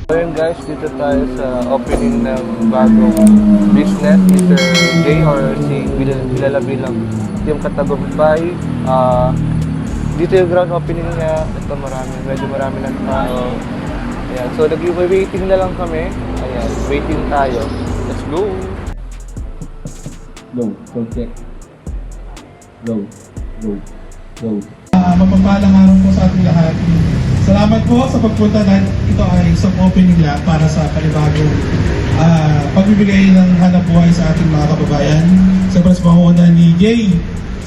Ayun guys, dito tayo sa opening ng bagong business ni Sir Jay or si kilala bilang yung Katagumpay. Dito yung grand opening niya. Ito medyo marami ng tao. Ayan, so nag-waiting na lang kami. Ayan, waiting tayo. Let's go! Go check. Go. Mapapalang araw po sa ating lahat. Salamat po sa pagpunta na ito ay isang opening lang para sa panibagong pagbibigay ng hanap buhay sa ating mga kababayan sa pamahonan ni Jay.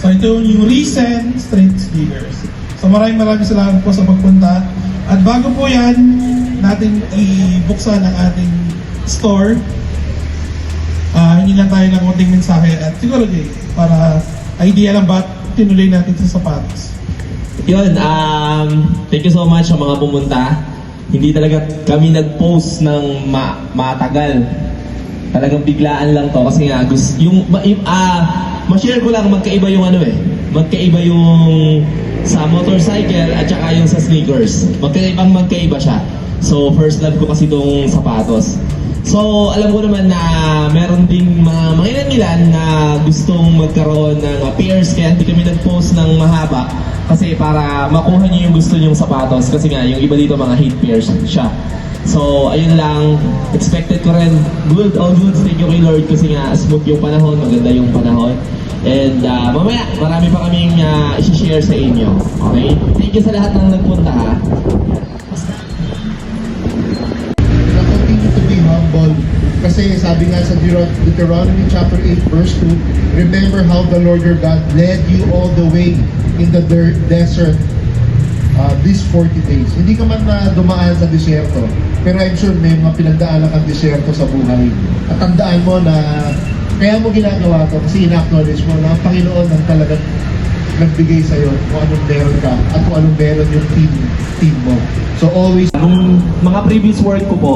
So ito yung recent street speakers. So maraming salamat po sa pagpunta. At bago po yan, natin ibuksan ang ating store. Hindi lang tayo ng konting mensahe at siguro Jay, para idea lang ba tinuloy natin sa sapatos. Yun, thank you so much sa mga pumunta. Hindi talaga kami nag-post ng matagal. Talagang biglaan lang to kasi nga ma-share ko lang magkaiba yung magkaiba yung sa motorcycle at saka yung sa sneakers. Magkaiba siya. So first love ko kasi itong sapatos. So alam ko naman na meron ding mga ilan na gustong magkaroon ng pairs kaya hindi kami nag-post ng mahaba. Kasi para makuha niyo yung gusto niyong sapatos. Kasi nga, yung iba dito mga hate pairs siya. So, ayun lang. Expected ko rin. All good. Thank you kay Lord. Kasi nga, smooth yung panahon. Maganda yung panahon. And mamaya, marami pa kaming isi-share sa inyo. Okay? Thank you sa lahat ng nagpunta ha. Continue to be humble. Kasi sabi nga sa Deuteronomy chapter 8 verse 2, remember how the Lord your God led you all the way in the desert these 40 days. Hindi ka man na dumaan sa disyerto, pero I'm sure may mga pinagdaanan kang disyerto sa buhay. At tandaan mo na kaya mo ginagawa to kasi ina-acknowledge mo na ang Panginoon ang talagang nagbigay sa'yo kung anong meron ka at kung anong meron yung team mo. So always... Nung mga previous work ko po,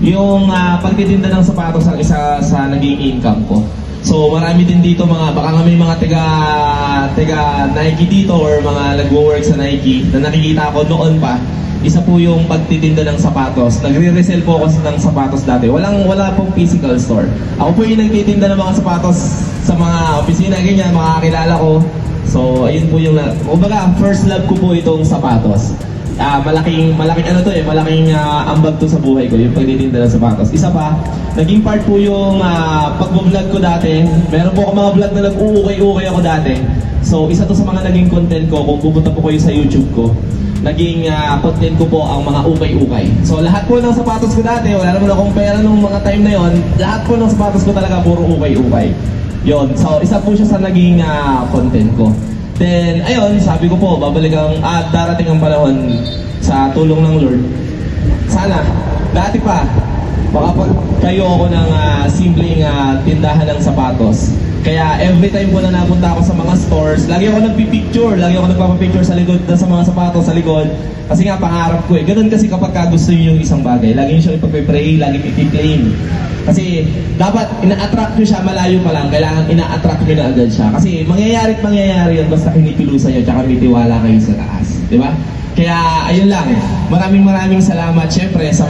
yung pagtitinda ng sapatos ang isa sa naging income ko. So marami din dito baka nga may mga taga Nike dito or mga nagwo-work sa Nike na nakikita ko noon pa. Isa po yung pagtitinda ng sapatos. Nagre-resell po ako ng sapatos dati. Wala pong physical store. Ako po yung nagtitinda ng mga sapatos sa mga opisina, ganyan, mga kakilala ko. So ayun po yung, kumbaga first love ko po itong sapatos. Malaking ambag to sa buhay ko, yung pagtitinda ng sapatos. Isa pa, naging part po yung pag-vlog ko dati. Meron po ako mga vlog na nag-uukay-ukay ako dati. So isa to sa mga naging content ko, kung pupunta po kayo sa YouTube ko. Naging content ko po ang mga ukay-ukay. So lahat po ng sapatos ko dati, wala naman akong pera nung mga time na yon. Lahat po ng sapatos ko talaga puro ukay-ukay. Yon, so isa po siya sa naging content ko. Then, ayun, sabi ko po, darating ang panahon sa tulong ng Lord. Sana, dati pa, makapagtayo ako ng simpleng tindahan ng sapatos. Kaya every time po na napunta ako sa mga stores, lagi ako nagpipicture, lagi ako nagpapapicture sa likod, sa mga sapatos sa likod. Kasi nga, pangarap ko eh. Ganun kasi kapag gusto niyo yung isang bagay, lagi niyo siyang ipag-pray, lagi i-claim. Kasi dapat ina-attract nyo siya malayo pa lang, kailangan ina-attract nyo na agad siya. Kasi mangyayari yun basta kinipilusan nyo, tsaka may tiwala kayo sa taas. Di ba? Kaya ayun lang, maraming salamat syempre sa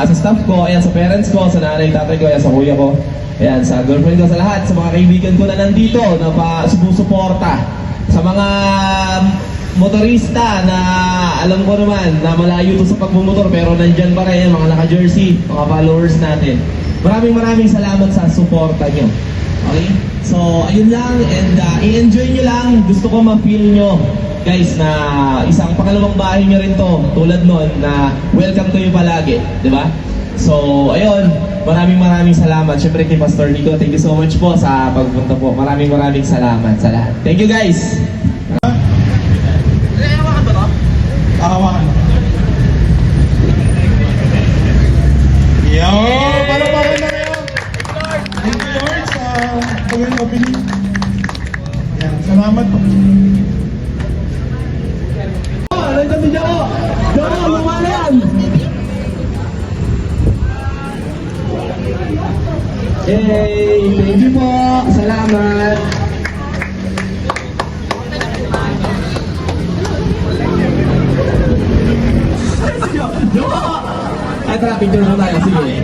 staff ko, ayan, sa parents ko, sa nanay, tatay ko, ayan, sa kuya ko, ayan, sa girlfriend ko, sa lahat, sa mga kaibigan ko na nandito, na sumusuporta, sa mga motorista na alam ko naman na malayo to sa pagmumotor pero nandyan pa rin, mga naka-jersey, mga followers natin. Maraming salamat sa suporta nyo. Okay? So, ayun lang, and i-enjoy nyo lang. Gusto ko ma-feel nyo, guys, na isang pangalawang bahay nyo rin to. Tulad nun, na welcome kayo palagi. Diba? So, ayun, maraming salamat. Siyempre kay Pastor Nico, thank you so much po sa pagpunta po. Maraming salamat sa lahat. Thank you, guys! Hawakan mo. Yo! Palapakan na kayo! Thank you, Lord, sa pagawin opening. Ayan, salamat po. Nandiyan din ako! Doko, lumayan! Yay! Thank you po! Salamat! tara, picture na tayo. Sige.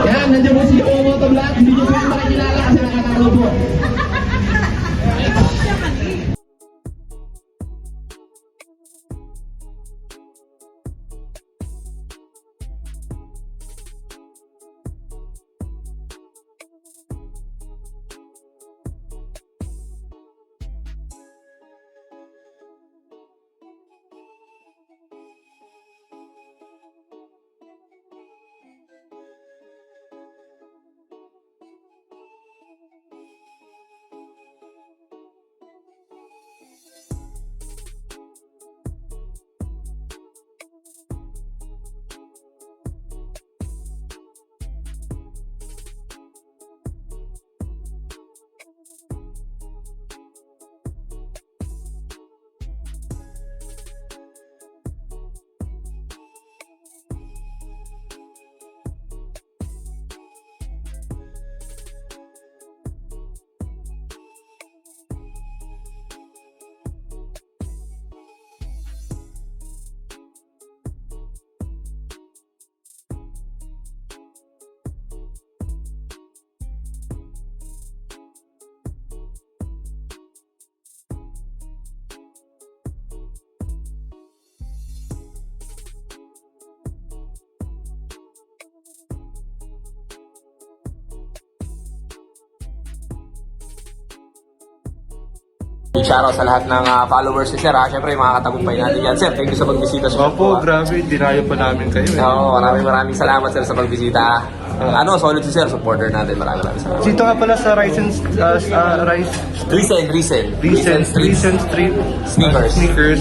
Yan, nandiyan po si Joe Motovlog. Hindi nyo po yung makikilala kasi nakakalo po. Big shoutout sa lahat ng followers ni Sir ha. Siyempre mga katagumpay natin yan. Sir, thank you sa pagbisita sa Opo, grabe, dinayo pa namin kayo. Oo, maraming salamat Sir sa pagbisita. Solid si Sir, supporter natin. Maraming salamat. Dito nga pala sa Ryzen Street Sneakers.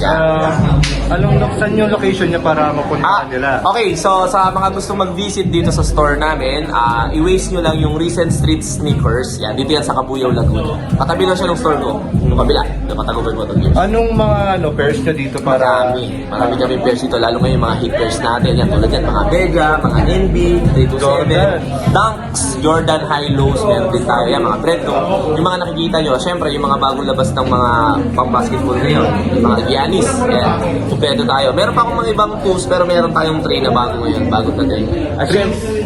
Saan yung location niya para mapuntahan nila? Okay, so sa mga gusto mag-visit dito sa store namin, i-waste nyo lang yung Recent Street Sneakers. Yan, dito yan sa Cabuyao, Laguna. Katabi lang siya ng store ko. Yung kabila, napatagubay mo ito. Anong mga pairs niya dito para... Marami kami pairs dito, lalo ngayon yung mga hit pairs natin. Yan, tulad yan, mga Vega, mga NB, 327, Dunks, Jordan High Lows, meron din tayo yan, mga Breddo. Yung mga nakikita nyo, syempre yung mga bagong labas ng mga pang-basketball ngayon, yung mga Giannis, yan, kumpleto tayo. Meron pa akong mga ibang tools, pero meron tayong tray na bago ngayon, bago na din.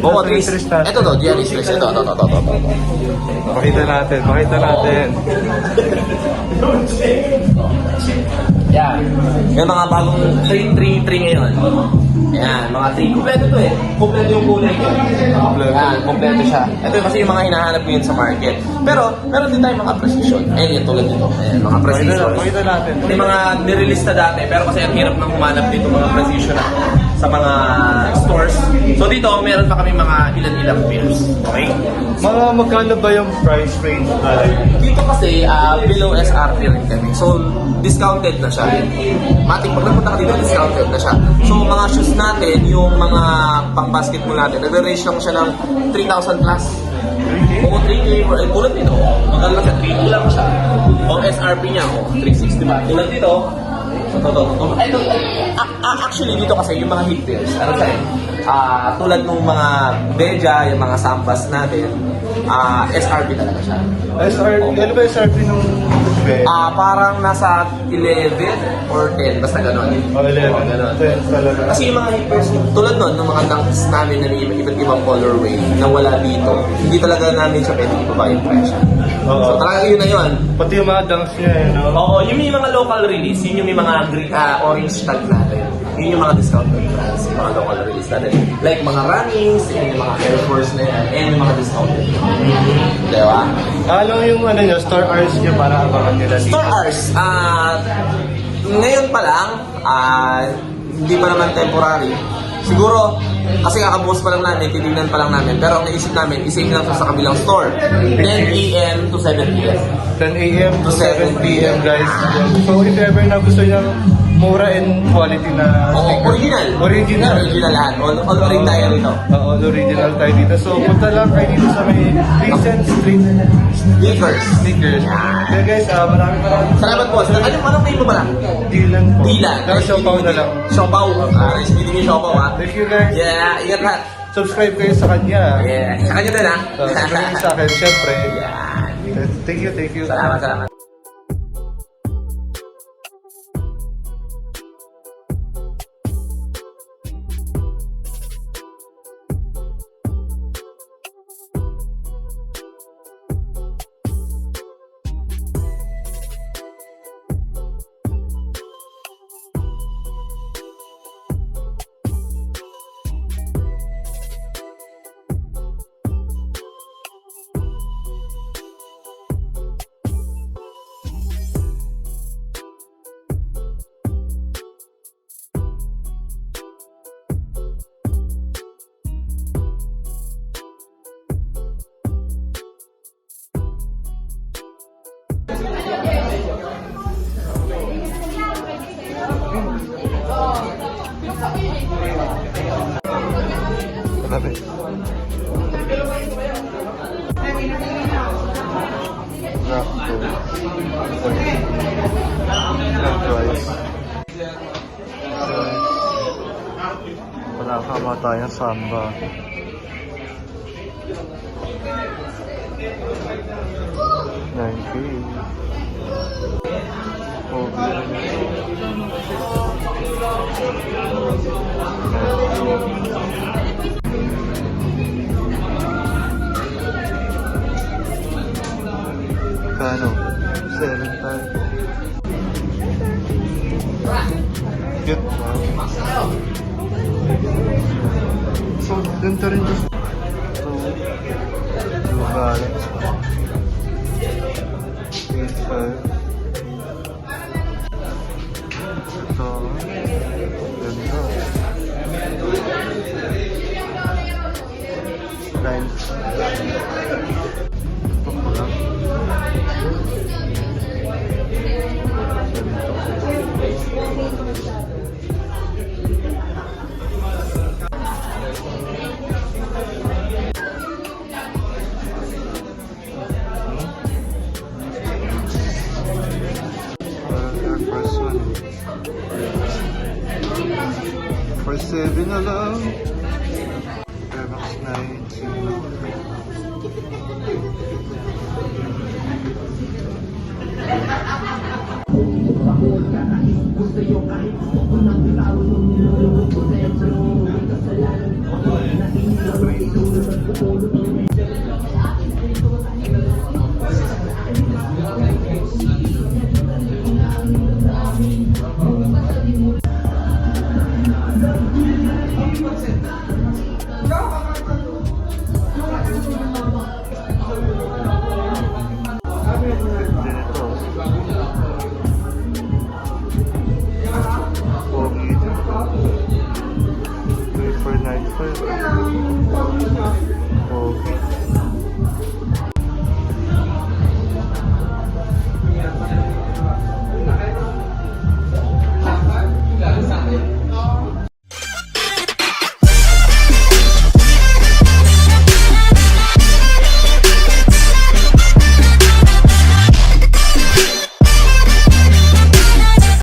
Oo, trace. Ito to, Giannis trace. Ito. Pakita natin. Yan. Yung mga bagong 3 ngayon. Yan, mga 3. Kompleto to eh. Kompleto yung kulay ko. Yan, kompleto siya. Ito kasi yung mga hinahanap ko yun sa market. Pero, meron din tayong mga precision. Ayan, yan tulad nito. Ayan, mga precision. Pakita natin. Yung mga nirelease na dati, pero kasi ang hirap nang humanap dito mga precision sa mga stores. So dito, meron pa kami mga ilan-ilang pairs. Okay? Mga magkano ba yung price range? Dito kasi, below SRP rin kami. So, discounted na siya. Matik, pag napunta ka dito, discounted na siya. So, mga shoes natin, yung mga pang-basketball natin, nag-range lang siya ng 3,000 plus. O 3K, tulad dito, magkano lang siya, 3,2 lang siya. O SRP niya, 360 ba? Tulad dito, actually dito kasi yung mga hit pairs, tulad ng mga Beja, yung mga Sambas natin, SRP talaga siya. SRP, ano ba SRP nung Parang nasa 11 or 10, basta gano'n. 11, 10 talaga. Kasi yung mga hit pairs, tulad nun, ng mga dunks namin na may iba't ibang colorway na wala dito, hindi talaga namin siya pwede ibaba yung presyo. So talaga yun na yun. Pati yung mga dunks niya, no? Oo, yung may mga local release, yun yung may mga orange tag natin. Yun yung mga discounted brands, yung mga local release natin. Like mga runnings, yung mga Air Force na yan, and yung mga discounted. Diba? Ano yung nyo, Star Hours nyo para abangan nila dito? Store hours, ngayon pa lang, hindi pa naman temporary. Siguro, kasi kakabukas pa lang namin, titignan pa lang namin. Pero ang naisip namin, isave lang sa kabilang store. 10 a.m. to 7 p.m. 10 a.m. to 7 p.m. guys. So if ever na gusto nyo mura and quality na Original. Original lahat. All ring tayo rito. all original tayo dito. So punta lang kayo dito sa may Recent Street Sneakers. Kaya guys, maraming Salamat po. Anong name mo pala? Dylan po. Dylan. Pero Siopaw na lang. Siopaw. Nice meeting you, Siopaw ha. Thank you guys. Yeah, ingat lahat. Subscribe kayo sa kanya. Yeah, sa kanya din ha. Subscribe sa akin, syempre. Yeah. Thank you. Salamat. Grabe. Wala kama tayong samba. Kano? 7 tayo. Cute ba? So, ganito rin gusto. So, New Balance. 8.5. Ito. Ganda. 9. Ito ko lang. First one. For 7 na lang. Air Max 9. Pogi. 3495. Pogi.